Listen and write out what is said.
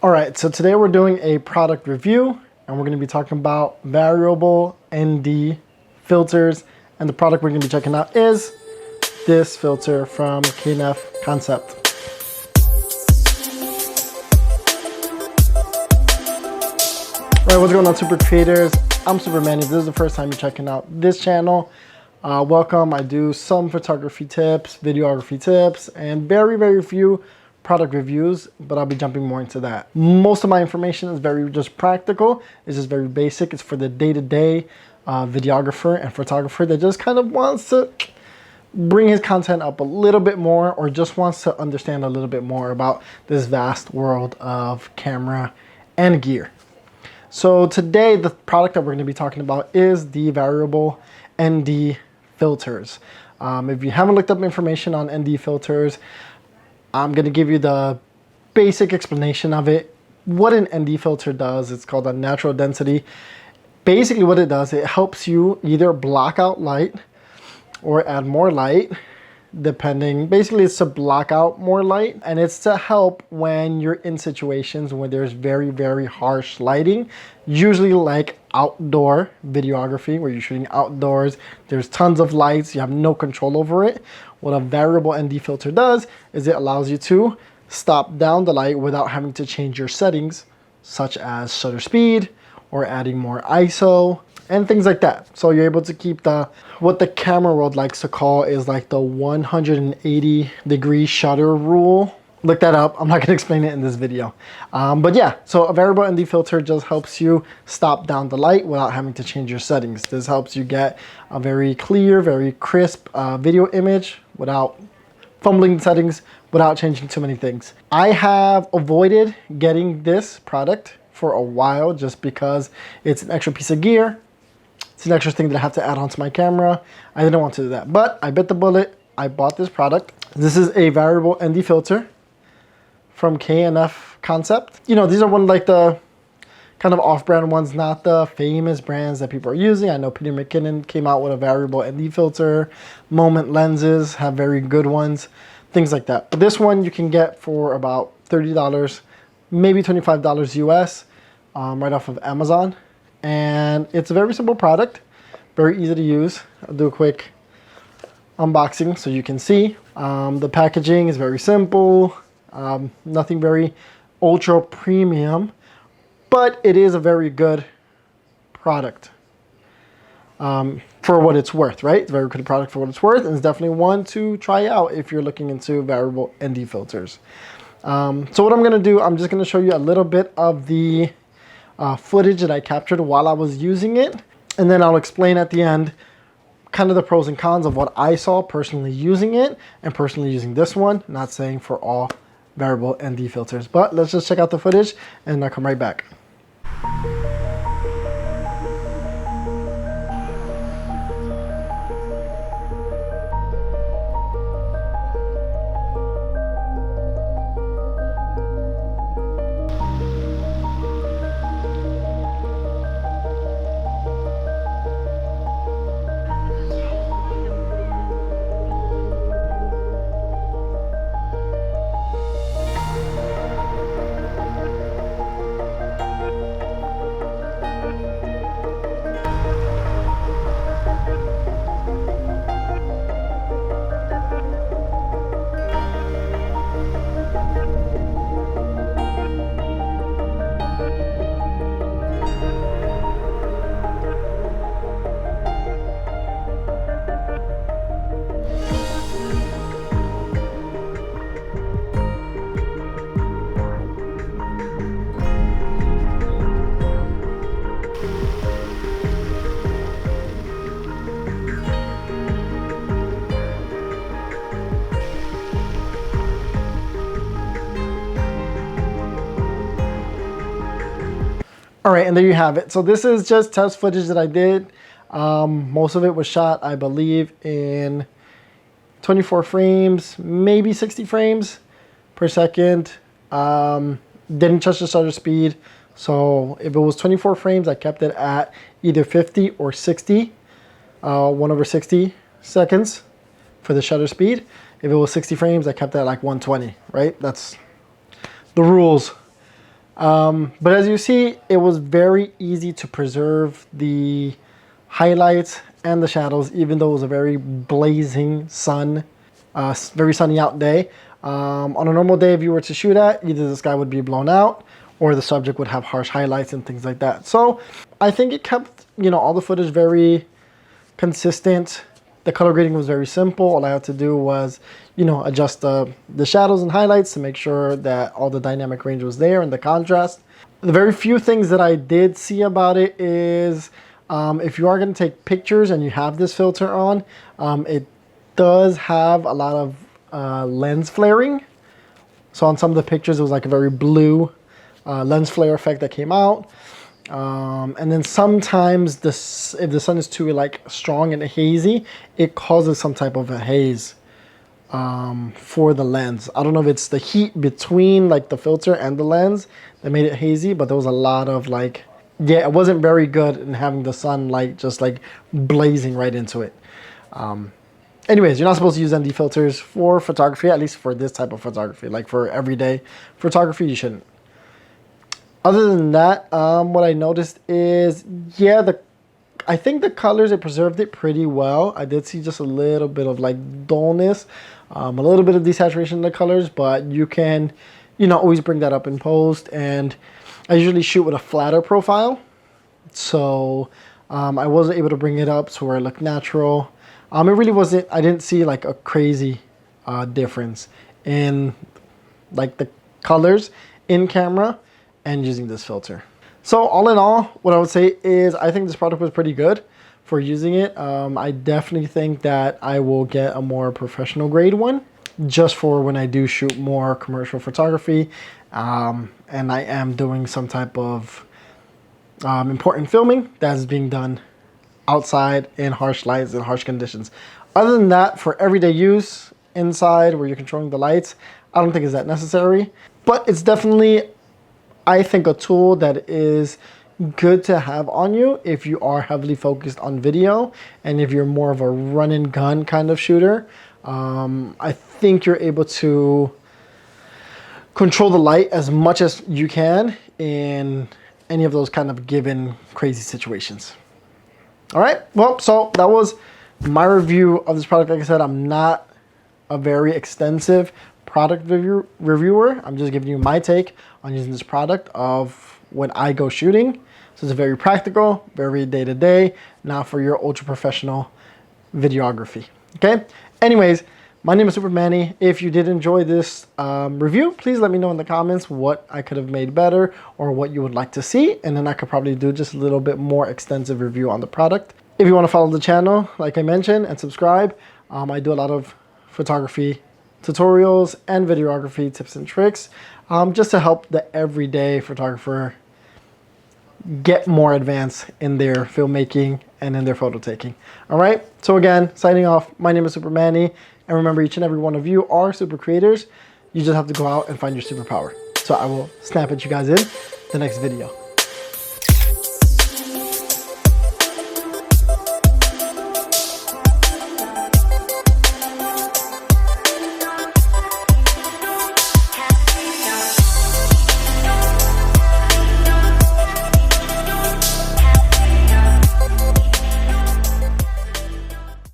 All right, so today we're doing a product review and we're going to be talking about variable ND filters, and the product we're going to be checking out is this filter from KNF Concept. All right, what's going on, super creators? I'm Super Manny. If this is the first time you're checking out this channel, welcome. I do some photography tips, videography tips, and very few product reviews, but I'll be jumping more into that. Most of my information is very just practical. It's just very basic. It's for the day-to-day videographer and photographer that just kind of wants to bring his content up a little bit more, or just wants to understand a little bit more about this vast world of camera and gear. So today, the product that we're going to be talking about is the variable ND filters. If you haven't looked up information on ND filters, I'm going to give you the basic explanation of it. What an ND filter does, it's called a natural density. Basically what it does, it helps you either block out light or add more light, depending. Basically it's to block out more light, and it's to help when you're in situations where there's very harsh lighting, usually like outdoor videography where you're shooting outdoors. There's tons of lights, you have no control over it. What a variable ND filter does is it allows you to stop down the light without having to change your settings, such as shutter speed or adding more ISO and things like that. So you're able to keep what the camera world likes to call is like the 180-degree shutter rule. Look that up. I'm not going to explain it in this video. But yeah, so a variable ND filter just helps you stop down the light without having to change your settings. This helps you get a very clear, very crisp video image without fumbling the settings, without changing too many things. I have avoided getting this product for a while just because it's an extra piece of gear. It's an extra thing that I have to add onto my camera. I didn't want to do that, but I bit the bullet. I bought this product. This is a variable ND filter from KNF Concept. You know, these are one of like the kind of off-brand ones, not the famous brands that people are using. I know Peter McKinnon came out with a variable ND filter. Moment lenses have very good ones, things like that. But this one you can get for about $30, maybe $25 US, right off of Amazon. And it's a very simple product, very easy to use. I'll do a quick unboxing so you can see. The packaging is very simple, nothing very ultra premium, but it is a very good product for what it's worth, right? It's a very good product for what it's worth, and it's definitely one to try out if you're looking into variable ND filters. So what I'm gonna do, I'm just gonna show you a little bit of the footage that I captured while I was using it, and then I'll explain at the end kind of the pros and cons of what I saw personally using it and personally using this one. Not saying for all variable ND filters, but let's just check out the footage and I'll come right back. All right, and there you have it. So this is just test footage that I did. Most of it was shot, I believe, in 24 frames, maybe 60 frames per second. Didn't touch the shutter speed. So if it was 24 frames, I kept it at either 50 or 60, 1/60 seconds for the shutter speed. If it was 60 frames, I kept it at like 120, right? That's the rules. But as you see, it was very easy to preserve the highlights and the shadows, even though it was a very blazing sun, very sunny out day. On a normal day, if you were to shoot at, either the sky would be blown out or the subject would have harsh highlights and things like that. So I think it kept, all the footage very consistent. The color grading was very simple. All I had to do was, adjust the shadows and highlights to make sure that all the dynamic range was there and the contrast. The very few things that I did see about it is if you are going to take pictures and you have this filter on, it does have a lot of lens flaring. So on some of the pictures, it was like a very blue lens flare effect that came out. And then sometimes if the sun is too strong and hazy, it causes some type of a haze for the lens. I don't know if it's the heat between the filter and the lens that made it hazy, but there was a lot of yeah, it wasn't very good in having the sunlight just blazing right into it. Anyways, you're not supposed to use ND filters for photography, at least for this type of photography. Like for everyday photography, you shouldn't. Other than that, what I noticed is, yeah, I think the colors, it preserved it pretty well. I did see just a little bit of dullness, a little bit of desaturation in the colors, but you can, always bring that up in post. And I usually shoot with a flatter profile, so I wasn't able to bring it up to where it looked natural. It really wasn't, I didn't see a crazy difference in the colors in camera and using this filter. So all in all, what I would say is I think this product was pretty good for using it. I definitely think that I will get a more professional grade one just for when I do shoot more commercial photography, and I am doing some type of important filming that is being done outside in harsh lights and harsh conditions. Other than that, for everyday use inside where you're controlling the lights, I don't think it's that necessary, but it's definitely, I think, a tool that is good to have on you if you are heavily focused on video and if you're more of a run and gun kind of shooter. I think you're able to control the light as much as you can in any of those kind of given crazy situations. All right, well, so that was my review of this product. Like I said, I'm not a very extensive product reviewer. I'm just giving you my take on using this product of when I go shooting. So it's very practical, very day-to-day, not for your ultra professional videography. Okay, anyways, my name is Super Manny. If you did enjoy this review, please let me know in the comments what I could have made better or what you would like to see, and then I could probably do just a little bit more extensive review on the product. If you want to follow the channel, like I mentioned, and subscribe, I do a lot of photography tutorials and videography tips and tricks, just to help the everyday photographer get more advanced in their filmmaking and in their photo taking. All right, so again, signing off, my name is Super Manny, and remember, each and every one of you are super creators. You just have to go out and find your superpower. So I will snap at you guys in the next video.